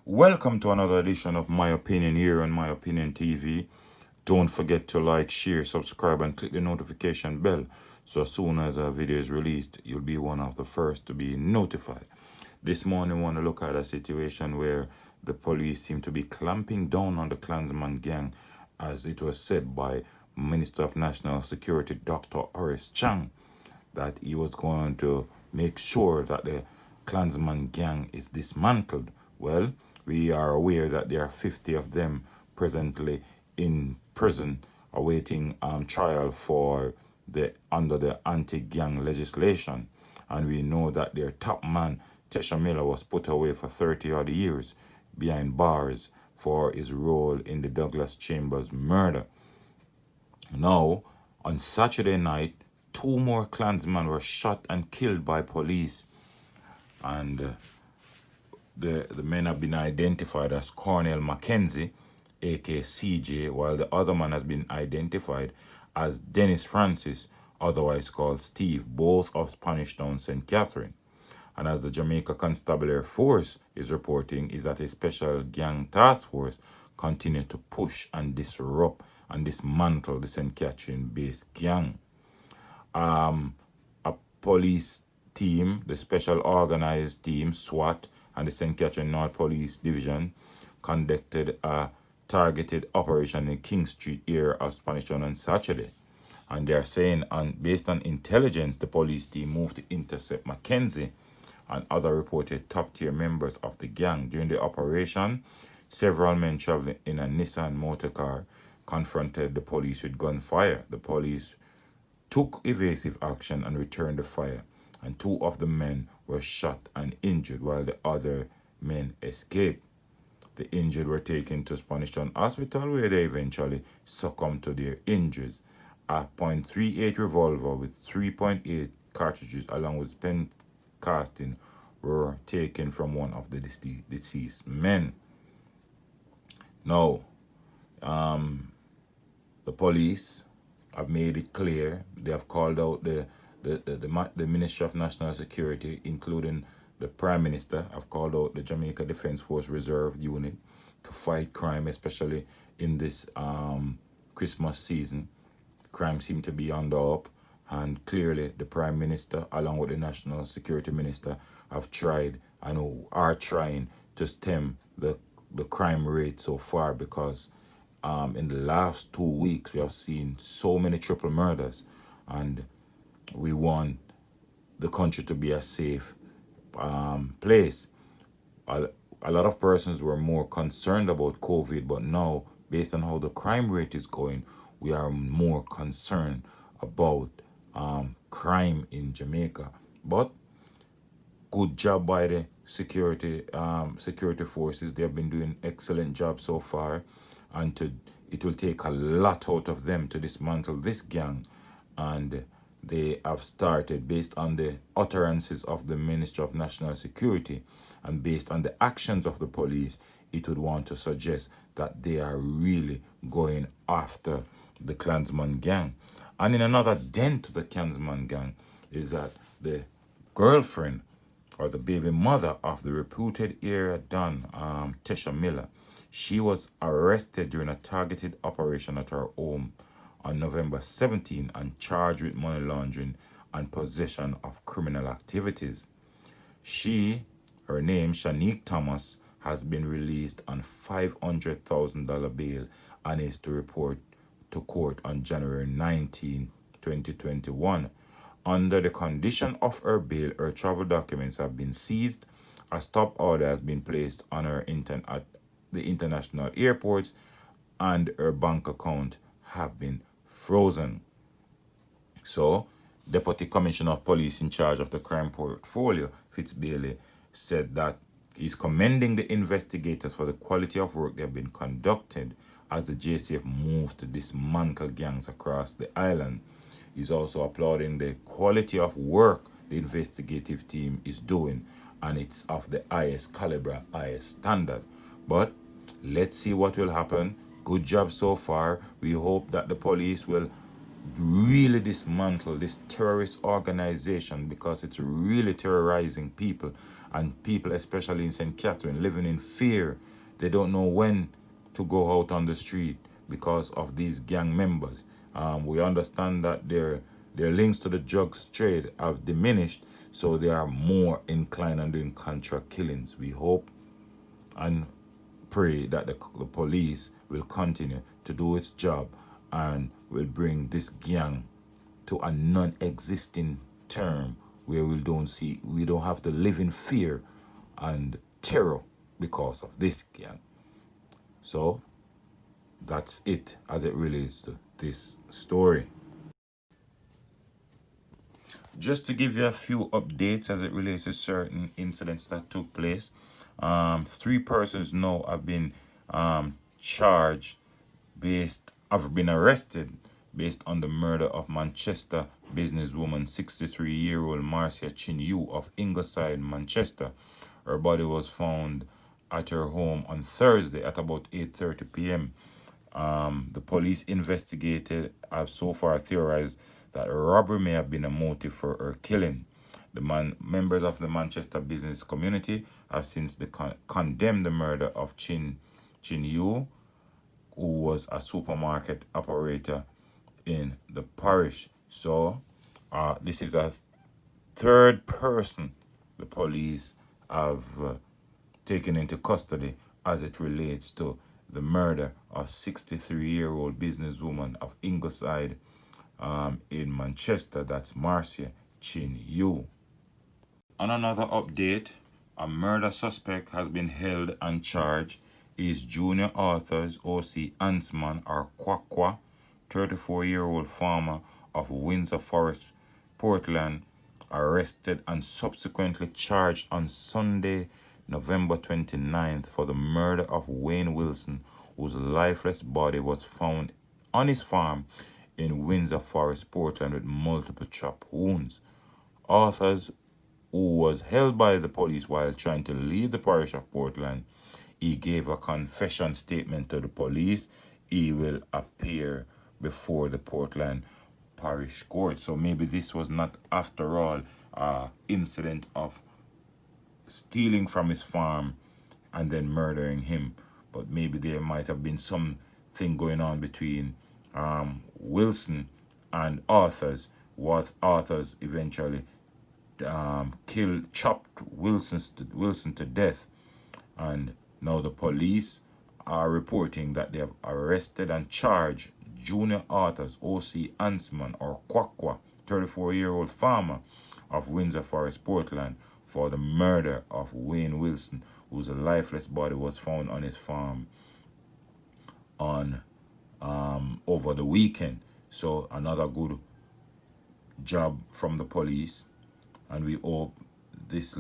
Welcome to another edition of My Opinion here on My Opinion TV. Don't forget to like, share, subscribe, and click the notification bell so as soon as a video is released, you'll be one of the first to be notified. This morning, we want to look at a situation where the police seem to be clamping down on the Klansman gang, as it was said by Minister of National Security Dr. Horace Chang, that he was going to make sure that the Klansman gang is dismantled. Well, we are aware that there are 50 of them presently in prison awaiting trial for the under the anti-gang legislation, and we know that their top man Tesha was put away for 30 odd years behind bars for his role in the Douglas Chambers murder. Now, on Saturday night, two more Klansmen were shot and killed by police, and the men have been identified as Cornell Mackenzie, aka CJ, while the other man has been identified as Dennis Francis, otherwise called Steve, both of Spanish Town, St. Catherine. And as the Jamaica Constabulary Force is reporting, is that a special gang task force continue to push and disrupt and dismantle the St. Catherine-based gang. A police team, the Special Organized Team, SWAT, and the St. Catherine North Police Division conducted a targeted operation in King Street area of Spanish Town on Saturday. And they are saying, based on intelligence, the police team moved to intercept Mackenzie and other reported top-tier members of the gang. During the operation, several men traveling in a Nissan motor car confronted the police with gunfire. The police took evasive action and returned the fire, and two of the men were shot and injured while the other men escaped. The injured were taken to Spanish Town Hospital, where they eventually succumbed to their injuries. A .38 revolver with 3.8 cartridges along with spent casting were taken from one of the deceased men. Now, the police have made it clear. They have called out the Ministry of National Security, including the Prime Minister, have called out the Jamaica Defence Force Reserve Unit to fight crime, especially in this Christmas season. Crime seems to be on the up, and clearly the Prime Minister, along with the National Security Minister, have tried and are trying to stem the crime rate so far, because in the last 2 weeks we have seen so many triple murders, and we want the country to be a safe place. A lot of persons were more concerned about COVID, but now, based on how the crime rate is going, we are more concerned about crime in Jamaica. But good job by the security forces. They have been doing excellent job so far, and it will take a lot out of them to dismantle this gang. And they have started, based on the utterances of the Minister of National Security and based on the actions of the police, it would want to suggest that they are really going after the Klansman gang. And in another dent to the Klansman gang is that the girlfriend or the baby mother of the reputed area don, Tesha, she was arrested during a targeted operation at her home on November 17 and charged with money laundering and possession of criminal activities. Her name, Shanique Thomas, has been released on $500,000 bail and is to report to court on January 19, 2021. Under the condition of her bail, her travel documents have been seized, a stop order has been placed on her at the international airports, and her bank account have been frozen. So, Deputy Commissioner of Police in charge of the crime portfolio, Fitz Bailey, said that he's commending the investigators for the quality of work they have been conducted as the JCF moved to dismantle gangs across the island. He's also applauding the quality of work the investigative team is doing, and it's of the highest caliber, highest standard. But let's see what will happen. Good job so far. We hope that the police will really dismantle this terrorist organization, because it's really terrorizing people, and people, especially in St. Catherine, living in fear. They don't know when to go out on the street because of these gang members. We understand that their links to the drugs trade have diminished, so they are more inclined on doing contract killings. We hope and pray that the police will continue to do its job and will bring this gang to a non-existing term, where we don't have to live in fear and terror because of this gang. So that's it as it relates to this story. Just to give you a few updates as it relates to certain incidents that took place. Three persons now have been charged have been arrested based on the murder of Manchester businesswoman 63-year-old Marcia Chin Yu of Ingleside, Manchester. Her body was found at her home on Thursday at about 8:30 p.m. The police investigated have so far theorized that robbery may have been a motive for her killing. Members of the Manchester business community have since condemned the murder of Chin Yu, who was a supermarket operator in the parish. So, this is a third person the police have taken into custody as it relates to the murder of 63-year-old businesswoman of Ingleside in Manchester. That's Marcia Chin Yu. On another update, a murder suspect has been held and charged. He is junior authors O.C. Klansman or Kwakwa, 34-year-old farmer of Windsor Forest, Portland, arrested and subsequently charged on Sunday, November 29th for the murder of Wayne Wilson, whose lifeless body was found on his farm in Windsor Forest, Portland, with multiple chop wounds. Authors, who was held by the police while trying to leave the parish of Portland, he gave a confession statement to the police. He will appear before the Portland Parish Court. So maybe this was not, after all, incident of stealing from his farm and then murdering him, but maybe there might have been something going on between Wilson and Arthurs. What Arthurs eventually chopped Wilson to death, and now the police are reporting that they have arrested and charged junior Arthurs O.C. Klansman or Kwakwa, 34-year-old farmer of Windsor Forest, Portland, for the murder of Wayne Wilson, whose lifeless body was found on his farm on over the weekend. So another good job from the police, and we hope this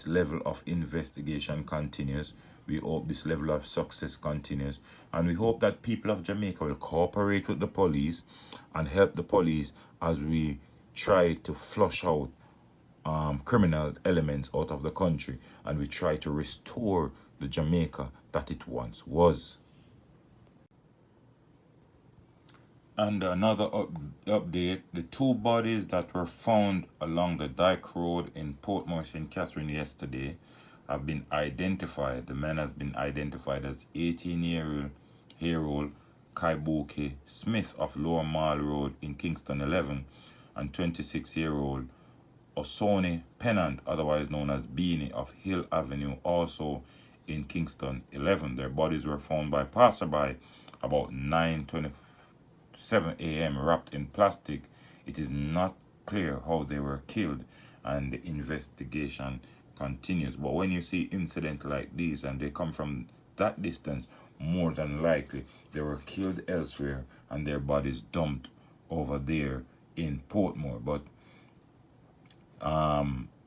level of investigation continues. We hope this level of success continues, and we hope that people of Jamaica will cooperate with the police and help the police as we try to flush out criminal elements out of the country, and we try to restore the Jamaica that it once was. And another update, the two bodies that were found along the Dyke Road in Portmore, St. Catherine yesterday have been identified. The man has been identified as 18-year-old Kaibuke Smith of Lower Mall Road in Kingston 11 and 26-year-old Osoni Pennant, otherwise known as Beanie, of Hill Avenue, also in Kingston 11. Their bodies were found by passerby about 9:27 a.m. wrapped in plastic. It is not clear how they were killed, and the investigation continues. But when you see incidents like these and they come from that distance, more than likely they were killed elsewhere and their bodies dumped over there in Portmore. But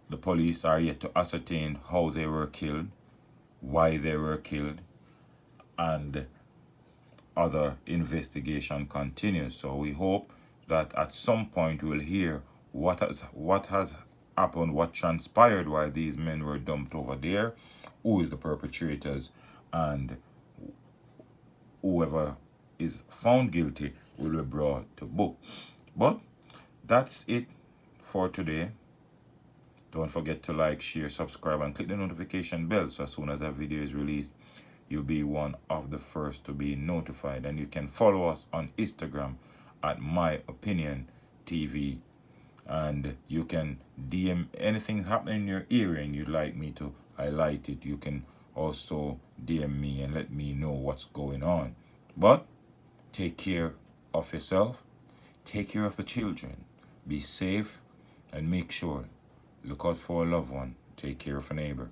the police are yet to ascertain how they were killed, why they were killed, and other investigation continues. So we hope that at some point we'll hear what has happened, what transpired while these men were dumped over there, who is the perpetrators, and whoever is found guilty will be brought to book. But that's it for today. Don't forget to like, share, subscribe, and click the notification bell so as soon as a video is released, you'll be one of the first to be notified. And you can follow us on Instagram at My Opinion TV. And you can DM anything happening in your area and you'd like me to highlight it. You can also DM me and let me know what's going on. But take care of yourself, take care of the children, be safe, and make sure, look out for a loved one, take care of a neighbor.